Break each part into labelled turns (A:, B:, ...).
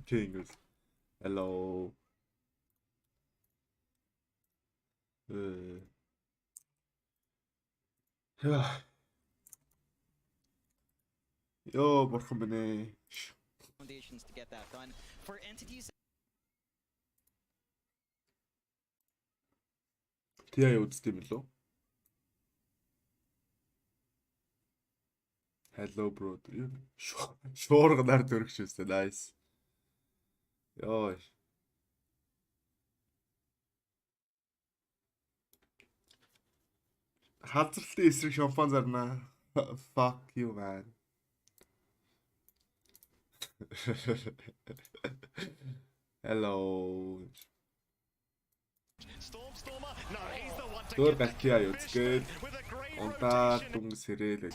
A: Tingles. Hello. Yo, бурхан байна ээ.
B: Foundations to get that done. For entities
A: TI үзтiim лөө. Hello bro. Шуурганаар дөрөгчөөстэй. Nice. Йой. Халзралтын эсрэг шампан зарнаа. Fuck you man. Hello. Дөр галтиа юцгээд унтаа дүнг сэрээлээ.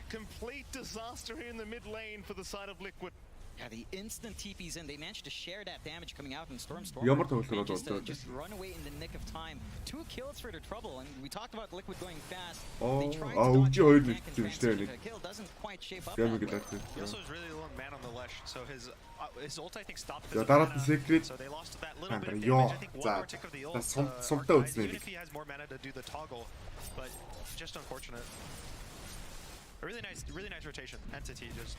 C: Complete disaster here in the mid lane for the side of Liquid.
B: Yeah, the instant TPs in, they managed to share that damage coming out in Storm.
A: Ямар тоглолт
B: Just run away in the nick of time. 2 kills for their trouble, and we talked about Liquid going fast.
A: Oh,
B: they tried to dodge
A: хоёр
B: the tank and
A: нэгтэй
B: the kill doesn't quite shape up.
C: He also has really low man on the Lesh, so his ult I think stopped.
A: Дараад нь secret.
C: So they lost that little bit of damage. I think one more tick of the ult. Even if he has more mana to do the toggle, but just unfortunate. A really nice rotation. Entity just.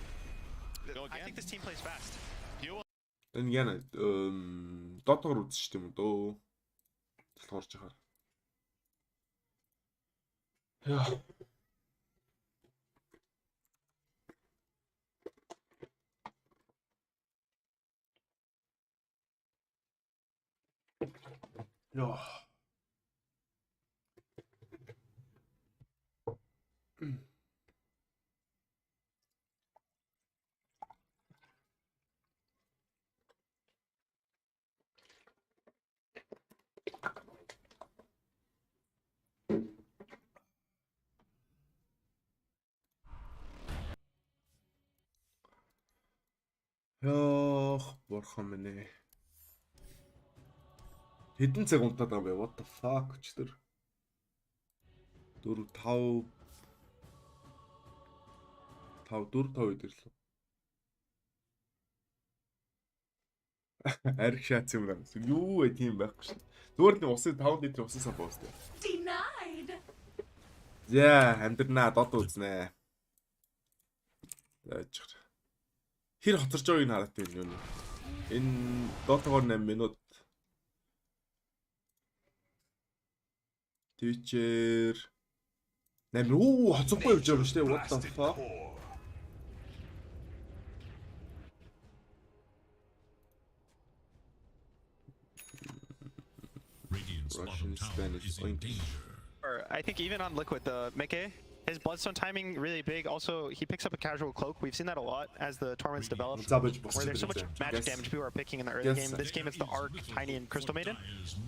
C: I think this team plays fast.
A: Энэ яна дотор үзэж тийм үү дөө. Толгорч яхаар. Яа. Яа. Яах, бурхан минь ээ. Хэдэн цаг унтаад байгаа юм бэ? What the fuck ч тэр. 4 5 идэрлээ. Арих шаац юм байна. Юу вэ тийм байхгүй шин. Зүгээр нэг усын 5 литрийн усын сав боостой.
D: Denied.
A: Яа, амьдрнаа дод үзнэ. Яачих. Хэр хоцорж байгааг нь хараад байна юу. Энэ дотогоор 8 минут. Твичээр 8 хоцохгүй явж байгаа шүү дээ. What the fuck? Russian, Spanish,
C: I think even on Liquid, the Mickey, his Bloodstone timing really big. Also, he picks up a casual cloak. We've seen that a lot as the tournaments develop, where there's so much magic damage people are picking in the early game. This game it's the Arc, Tiny, and Crystal Maiden,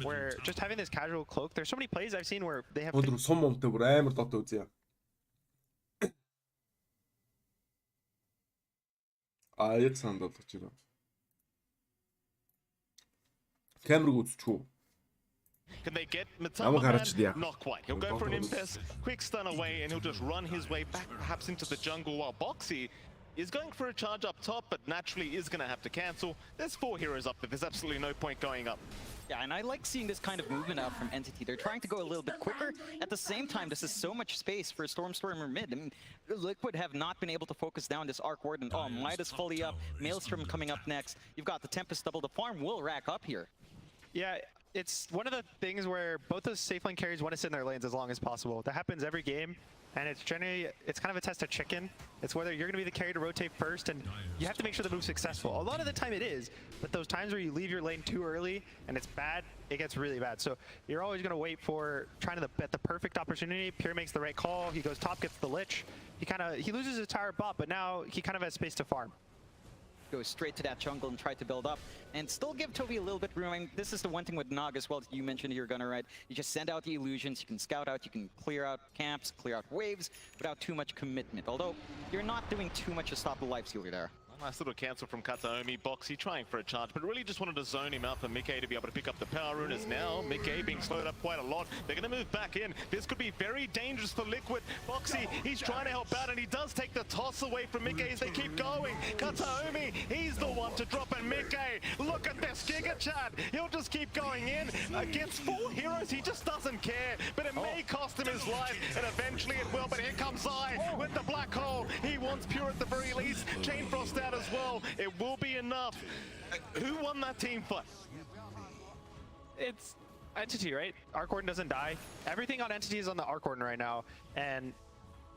C: where just having this casual cloak, there's so many plays I've seen where they have...
A: Сум өмтэй бүр амар дот үзье. Яг сандалж байна. Камерыг үзчихв.
C: Can they get Mitama? Not quite. He'll go for an Impes, quick stun away, and he'll just run his way back perhaps into the jungle, while Boxy is going for a charge up top, but naturally is going to have to cancel. There's 4 heroes up there. There's absolutely no point going up.
B: Yeah, and I like seeing this kind of movement out from Entity. They're trying to go a little bit quicker. At the same time, this is so much space for Stormer mid. I mean, Liquid have not been able to focus down this Arc Warden. Oh, Midas fully up. Maelstrom coming up next. You've got the Tempest double. The farm will rack up here.
C: Yeah, it's one of the things where both those safe lane carries want to sit in their lanes as long as possible. That happens every game, and it's generally, it's kind of a test of chicken. It's whether you're going to be the carry to rotate first, and you have to make sure the move's successful. A lot of the time it is, but those times where you leave your lane too early and it's bad, it gets really bad. So you're always going to wait for trying to bet the perfect opportunity. Pure makes the right call. He goes top, gets the Lich. He loses his entire bot, but now he kind of has space to farm.
B: Go straight to that jungle and try to build up and still give Toby a little bit room. I mean, this is the one thing with Nog as well. You mentioned here, Gunner, right? You just send out the illusions, you can scout out, you can clear out camps, clear out waves without too much commitment. Although you're not doing too much to stop the life stealer there.
D: Nice little cancel from Kataomi. Boxy trying for a charge, but really just wanted to zone him out for Mickey to be able to pick up the power runas now. Mickey being slowed up quite a lot. They're going to move back in. This could be very dangerous for Liquid. Boxy, he's trying to help out, and he does take the toss away from Mickey as they keep going. Kataomi, he's the one to drop in Mickey. Look at this Giga Chad. He'll just keep going in. Against 4 heroes, he just doesn't care, but it may cost him his life, and eventually it will. But here comes Zai with the black hole. He wants Pure at the very least. Chain Frost out as well. It will be enough. Who won that team fight?
C: It's Entity, right? Arc Warden doesn't die. Everything on Entity is on the Arc Warden right now, and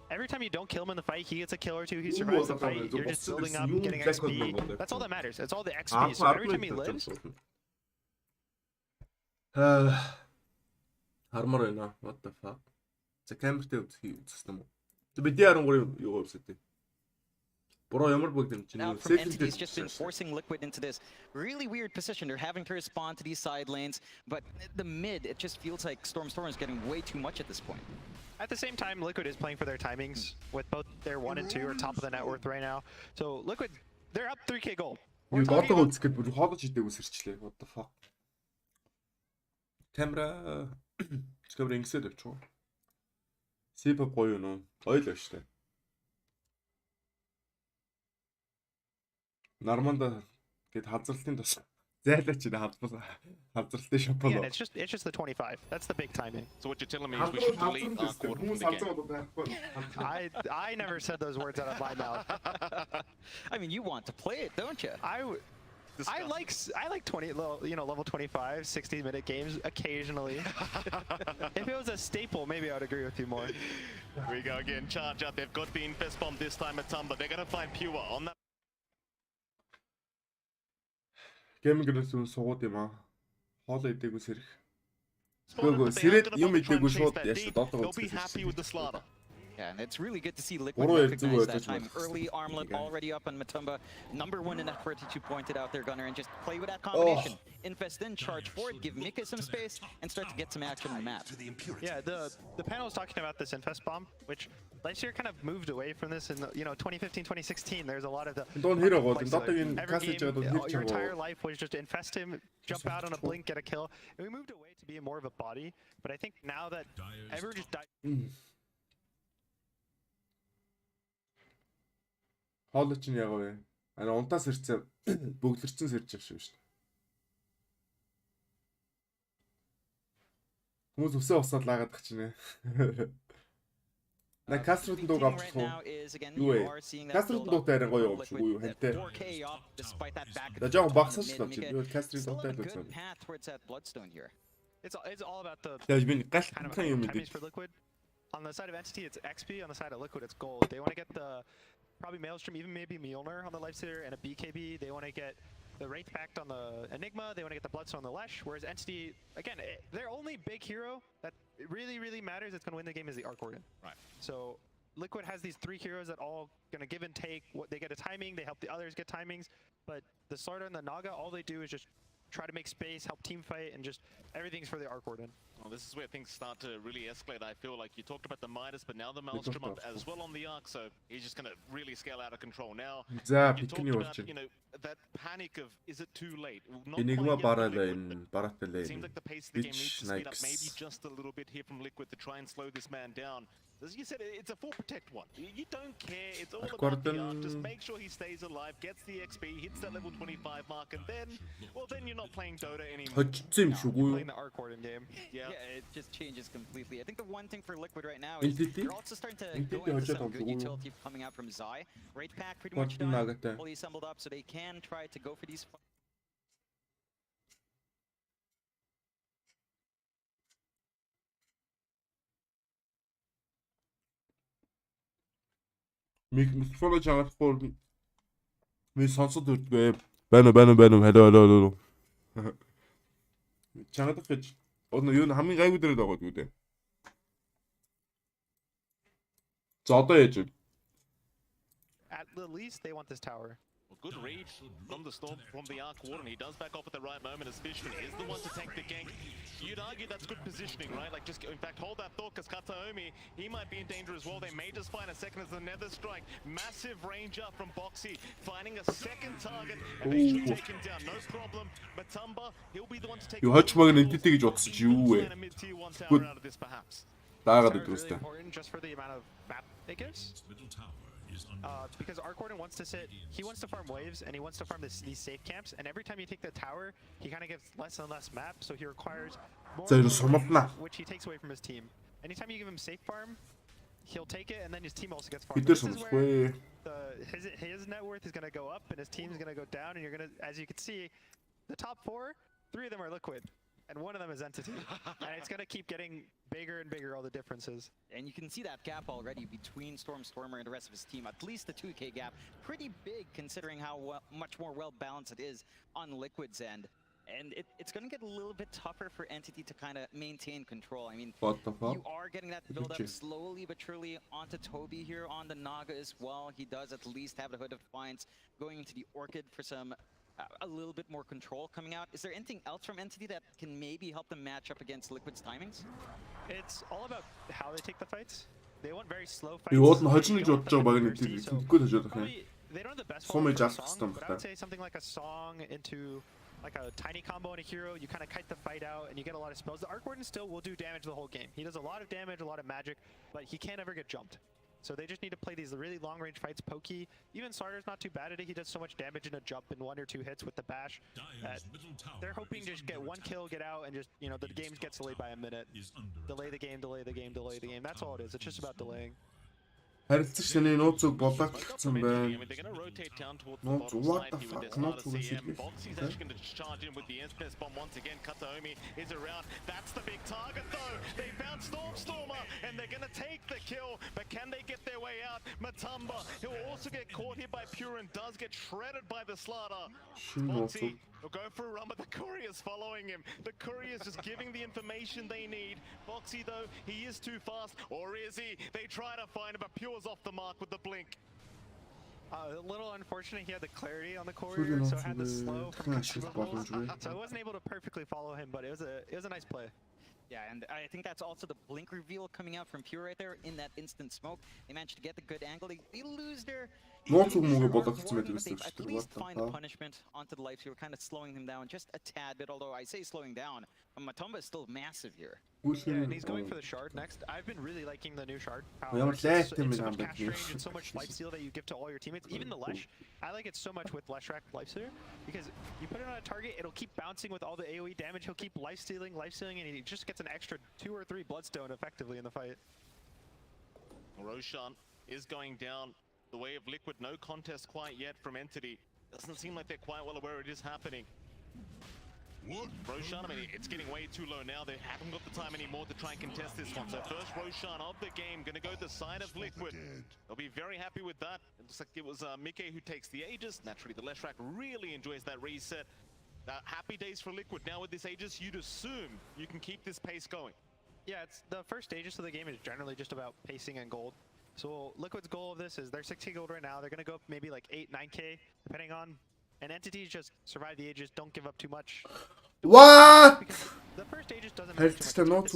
C: every time you don't kill him in the fight, he gets a kill or two, he survives the fight, you're just building up, getting XP. That's all that matters. It's all the XP. So every time he lives...
A: Armor байна. What the fuck? За камертай үзсэн юм уу? Бид 13 юу үзсэн. Bro, ямар бүгд юм чинь.
B: Now from Entity's just been forcing Liquid into this really weird position. They're having to respond to these side lanes, but the mid, it just feels like Storm is getting way too much at this point.
C: At the same time, Liquid is playing for their timings with both their 1 and 2 are top of the net worth right now. So Liquid, they're up 3k gold.
A: Юу дотоо үзэхэд бүр хоолож идэв үсэрчлээ. What the fuck? Камера ингэсээд авчихгүй. Сипап гоё юу? Ойлоо штэ. Норманда гээд хазралтын тус зайлаач нэ хазралтын шопол.
C: Yeah, it's just the 25. That's the big timing.
D: So what you're telling me is we should delete Arc Warden from the game.
C: I never said those words out of my mouth.
B: I mean, you want to play it, don't you?
C: I like 20 level 25 60-minute games occasionally. If it was a staple, maybe I would agree with you more.
D: Here we go again. Charge out. They've got the infest bomb this time at Tumblr. They're going to find Pure on that.
A: Геймингээс суугаад юм аа. Хоол идээгүй сэрэх. Гөө сэрэд юм идээгүй шууд яаш дотоо
D: үзсэн.
B: Yeah, and it's really good to see Liquid recognize that time. Early armlet already up on Matumba. Number 1 in F42 pointed out their gunner and just play with that combination. Infest in, charge forward, give Mika some space, and start to get some action on the map.
C: Yeah, the panel was talking about this Infest bomb, which last year kind of moved away from this in 2015, 2016. There's a lot of the... Every game, your entire life was just infest him, jump out on a blink, get a kill. And we moved away to be more of a body, but I think now that everyone just died...
A: Хоолой чинь яг вэ? Ана унтаас ирцээ бөглөрчин сэрж авшив шүү дээ. Хүмүүс өсөө усаад лаагаад тах чинь. На Кастрын дууг авчих уу? Юу вэ? Кастрын дуутай арай гоё явуулчих уу юу хэнтэй. Да жоо багсаж л чи. Юу Кастрын дуутай л үзсэн.
C: It's all about the
A: kind of
C: timings for Liquid. On the side of Entity, it's XP. On the side of Liquid, it's gold. They want to get the probably Maelstrom, even maybe Mjolnir on the Lifestealer and a BKB. They want to get the Wraith Pact on the Enigma. They want to get the Bloodstone on the Lesh. Whereas Entity, again, their only big hero that really, really matters, it's going to win the game, is the Arc Warden.
D: Right.
C: So Liquid has these 3 heroes that all going to give and take. They get a timing, they help the others get timings. But the Slardar and the Naga, all they do is just try to make space, help team fight, and just everything's for the Arc Warden.
D: Well, this is where things start to really escalate. I feel like you talked about the Midas, but now the Maelstrom up as well on the Arc, so he's just going to really scale out of control now. You talked about, that panic of, is it too late?
A: Enigma бараалаа бараатай
D: Seems like the pace of the game needs to speed up maybe just a little bit here from Liquid to try and slow this man down. As you said, it's a full protect one. You don't care. It's all about the arc. Just make sure he stays alive, gets the XP, hits that level 25 mark, and then, well, then you're not playing Dota anymore.
C: You're playing the Arc Warden game.
B: Yeah, it just changes completely. I think the one thing for Liquid right now is they're also starting to go into some good utility coming out from Zai. Wraith Pack pretty much done, fully assembled up, so they can try to go for these.
A: Микрофон чангалахгүй ми сонсоод үрдгээ. Байна hello. Чангалах гэж одоо юу хамгийн гайгүй дээрээ байгаа гэдэг үү? За одоо яаж вэ?
C: At the least they want this tower.
D: Good read from the Storm, from the Arc Warden. He does back off at the right moment as Fishman is the one to tank the gank. You'd argue that's good positioning, right? Like, just, in fact, hold that thought, because Kataomi, he might be in danger as well. They may just find a second as the Nether Strike. Massive range up from Boxy, finding a second target, and they should take him down. No problem. Matumba, he'll be the one to take
A: 요 하츠막은 엔티티가 좋았어 지우에 굿 나아가도
C: Really
A: 그랬을
C: important just for the amount of map it gives. Because Arc Warden wants to sit, he wants to farm waves and he wants to farm these safe camps. And every time you take the tower, he kind of gets less and less map, so he requires more, which he takes away from his team. Anytime you give him safe farm, he'll take it, and then his team also gets farmed. This is where his net worth is going to go up and his team is going to go down. And you're going to, as you can see, the top 4, 3 of them are Liquid. And one of them is Entity. And it's going to keep getting bigger and bigger, all the differences.
B: And you can see that gap already between Stormer and the rest of his team. At least the 2K gap. Pretty big considering how much more well-balanced it is on Liquid's end. And it's going to get a little bit tougher for Entity to kind of maintain control. I mean, you are getting that build-up slowly but surely onto Toby here on the Naga as well. He does at least have the Hood of Defiance going into the Orchid for some a little bit more control coming out. Is there anything else from Entity that can maybe help them match up against Liquid's timings?
C: It's all about how they take the fights. They want very slow fights.
A: They don't have
C: the best song, but I would say something like a song into like a tiny combo and a hero. You kind of kite the fight out and you get a lot of spells. The Arc Warden still will do damage the whole game. He does a lot of damage, a lot of magic, but he can't ever get jumped. So they just need to play these really long-range fights, pokey. Even Sardar's not too bad at it. He does so much damage in a jump in 1 or 2 hits with the bash. They're hoping to just get 1 kill, get out, and just, you know, the game gets delayed by a minute. Delay the game, delay the game, delay the game. That's all it is. It's just about delaying.
A: харилцагчны нууцыг болоогдсон байна.
D: Noots what the fuck? Noots Boxy's actually going to charge in with the Inspice bomb once again. Kataomi is around. That's the big target though. They found Stormer and they're going to take the kill, but can they get their way out? Matumba, he'll also get caught here by Pure and does get shredded by the Slaughter. Boxy will go for a run, but the courier's following him. The courier's just giving the information they need. Boxy though, he is too fast, or is he? They try to find him, but Pure's off the mark with the blink.
C: A little unfortunate he had the clarity on the courier, so had the slow from consumables, so I wasn't able to perfectly follow him, but it was a nice play.
B: Yeah, and I think that's also the blink reveal coming out from Pure right there in that instant smoke. They managed to get the good angle. They lose their...
A: Нууцыг мөнгө бодогдсон байдаг
B: They
A: гэсэн
B: at least find the punishment onto the life steal, kind of slowing him down just a tad bit, although I say slowing down. Matumba is still massive here.
C: Yeah, and he's going for the shard next. I've been really liking the new shard. It's so much cast range and so much lifesteal that you give to all your teammates. Even the Lesh, I like it so much with Leshrac lifestealer because you put it on a target, it'll keep bouncing with all the AoE damage. He'll keep lifestealing, and he just gets an extra 2 or 3 bloodstone effectively in the fight.
D: Roshan is going down the way of Liquid. No contest quite yet from Entity. Doesn't seem like they're quite well aware it is happening. Roshan, I mean, it's getting way too low now. They haven't got the time anymore to try and contest this one. So first Roshan of the game, gonna go the side of Liquid. They'll be very happy with that. It looks like it was Mickey who takes the Aegis. Naturally, the Leshrac really enjoys that reset. Happy days for Liquid. Now with this Aegis, you'd assume you can keep this pace going.
C: Yeah, it's the first Aegis of the game is generally just about pacing and gold. So Liquid's goal of this is they're 16 gold right now. They're gonna go up maybe like 8, 9k, depending on. And entities just survive the Aegis, don't give up too much.
A: What?
C: The first Aegis doesn't matter too much. The second Aegis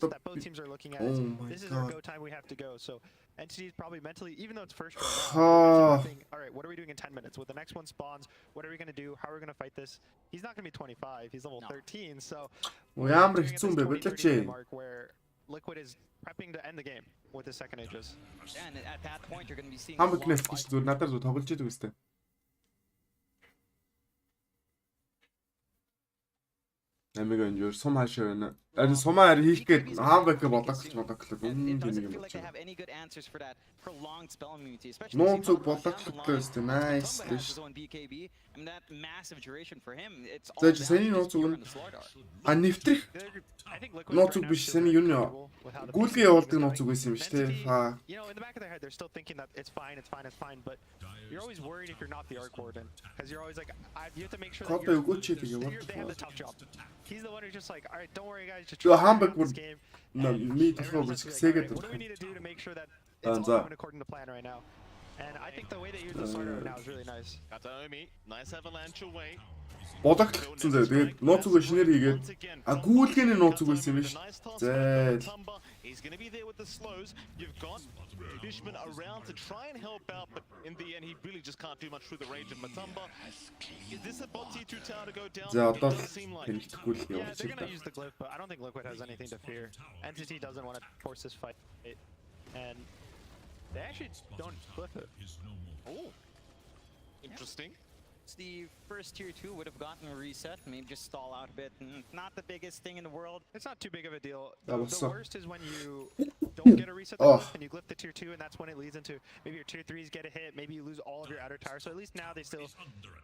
C: that both teams are looking at is, this is our go time, we have to go. So entities probably mentally, even though it's first right now, thinking, all right, what are we doing in 10 minutes? When the next one spawns, what are we gonna do? How are we gonna fight this? He's not gonna be 25, he's level 13, so
A: ямар хэцүү юм бэ бэлээч.
C: Where Liquid is prepping to end the game with his second Aegis.
B: And at that point, you're gonna be seeing
A: Хамаг нэс гэж зүгээр надаар зү тоглож идэг үстэй. Амиг өнжөр сум хаашаа байна. Харин сумаар хийх гээд хаамбэк болоогч бодоглоо.
B: It doesn't feel like they have any good answers for that prolonged spell immunity, especially
A: нууцыг болоогчлоо өстэй. Nice.
B: BKB. I mean that massive duration for him. It's all
A: За сэний нууцыг а нэвтрэх нууцыг биш сэний юу нэ гүйлгээ явуулдаг нууцыг байсан юм шүү дээ.
C: You know, in the back of their head they're still thinking that it's fine, but you're always worried if you're not the Arc Warden because you're always like you have to make sure that they have the tough job. He's the one who's just like, all right, don't worry guys, just try to win this game.
A: Me
C: Everyone's just like, all right, what do we need to do to make sure that it's all going according to plan right now? And I think the way they use the sword right now is really nice.
D: Kataomi, nice avalanche away.
A: Болагдлагдсан заяа. Тэгээд нууцгүй шинээр хийгээд гүүлгээний нууцгүй байсан юм биш. За.
D: He's going to be there with the slows. You've got Fishman around to try and help out, but in the end, he really just can't do much through the range of Matumba. Is this a bot T2 tower to go down?
A: За
D: It
A: одоо
D: doesn't seem like.
C: Yeah, they're going to use the glyph, but I don't think Liquid has anything to fear. Entity doesn't want to force this fight, and they actually don't glyph it.
D: Oh, interesting.
B: The first tier 2 would have gotten a reset, maybe just stall out a bit. Not the biggest thing in the world.
C: It's not too big of a deal.
A: That was
C: The
A: so-
C: worst is when you don't get a reset the glyph and you glyph the tier 2, and that's when it leads into maybe your tier 3s get a hit, maybe you lose all of your outer towers. So at least now they still,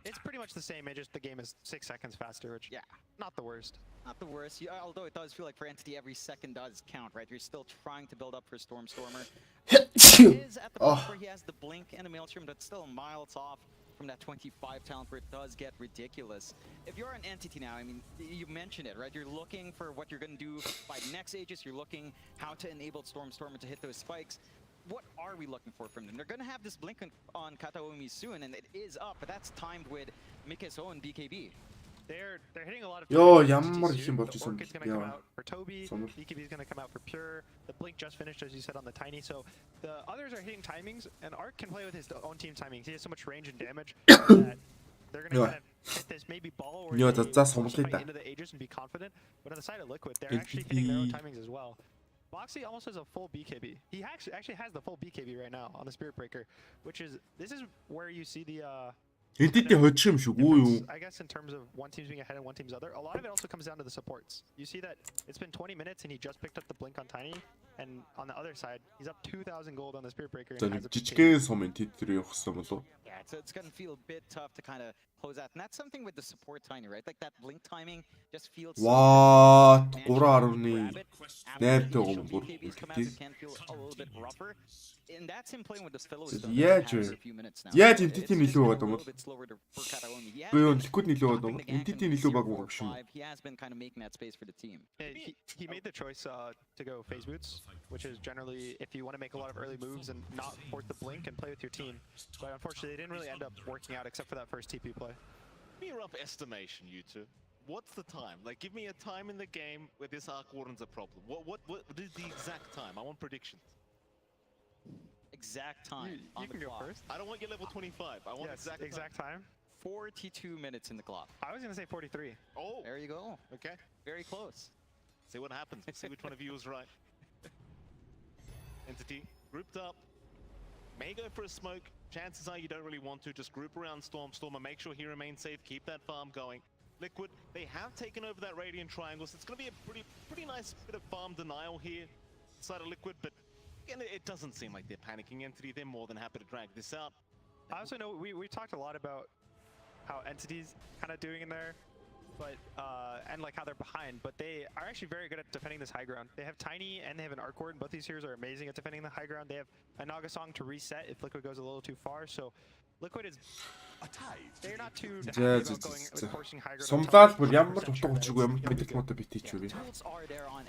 C: it's pretty much the same. It just the game is 6 seconds faster, which
B: Yeah,
C: not the worst.
B: not the worst. Although it does feel like for Entity, every second does count, right? You're still trying to build up for Stormer. He is at the point where he has the blink and a maelstrom, but still miles off from that 25 talent where it does get ridiculous. If you're an Entity now, I mean, you mentioned it, right? You're looking for what you're going to do by next Aegis. You're looking how to enable Stormer to hit those spikes. What are we looking for from them? They're going to have this blink on Kataomi soon, and it is up, but that's timed with Mike's own BKB.
C: They're hitting a lot of.
A: Yo,
C: targets
A: ямар
C: TC
A: их юм болж
C: The
A: исэн.
C: Orchid's gonna come
A: Яа.
C: out for Toby.
A: Сонор.
C: BKB is gonna come out for Pure. The Blink just finished, as you said, on the Tiny. So the others are hitting timings, and Arc can play with his own team timings. He has so much range and damage that they're gonna kind of hit this maybe ball or
A: Yo,
C: they
A: that's
C: force
A: almost
C: a fight
A: like
C: into the Aegis and be confident. But on the side of Liquid, they're actually hitting their own timings as well. Boxy almost has a full BKB. He actually has the full BKB right now on the Spirit Breaker, which is this is where you see the.
A: Entity хоцсон юм шүү. Үгүй юу.
C: I guess in terms of one team's being ahead and one team's other, a lot of it also comes down to the supports. You see that it's been 20 minutes and he just picked up the blink on Tiny, and on the other side, he's up 2,000 gold on the Spirit Breaker.
A: За
C: And
A: нэг
C: has a BKB.
A: жижигхэн сум Entity явах гэсэн болов.
B: Yeah, so it's going to feel a bit tough to kind of close out. And that's something with the support Tiny, right? Like that blink timing just feels so
A: What?
B: difficult.
A: 3.8
B: Grab it after
A: Найртай
B: the
A: гол
B: initial
A: бүр.
B: BKBs come out, it can feel a little bit rougher. And that's him playing with the fellow
A: Яаж вэ? Яаж Entity илүү байгаа юм бол?
B: Yeah,
A: Үгүй юу, Liquid илүү байгаа юм. Entity илүү баг байгаа шүү.
B: he has been kind of making that space for the team.
C: Yeah, he made the choice to go phase boots, which is generally if you want to make a lot of early moves and not force the blink and play with your team. But unfortunately, they didn't really end up working out except for that first TP play.
D: Give me a rough estimation, you two. What's the time? Like, give me a time in the game where this Arc Warden's a problem. What is the exact time? I want predictions.
B: Exact time on
C: You
B: the
C: can go
B: clock.
C: first.
D: I don't want your level 25. I want
C: Yes,
D: exact time.
C: time.
B: 42 minutes in the clock.
C: I was gonna say 43.
D: Oh,
B: There you go.
D: okay.
B: Very close.
D: See what happens. See which one of you is right. Entity, grouped up. May go for a smoke. Chances are you don't really want to. Just group around Stormer. Make sure he remains safe. Keep that farm going. Liquid, they have taken over that Radiant Triangle, so it's going to be a pretty nice bit of farm denial here inside of Liquid, but again, it doesn't seem like they're panicking. Entity, they're more than happy to drag this out.
C: I also know we talked a lot about how Entity's kind of doing in there, but and like how they're behind, but they are actually very good at defending this high ground. They have Tiny and they have an Arc Warden. Both these heroes are amazing at defending the high ground. They have a Naga Song to reset if Liquid goes a little too far, so Liquid is they're not too happy about going with forcing high ground.
A: Сумлаад бүр ямар ч утга учиргүй юм мэдэх мото битээч үү.
B: Tools are there on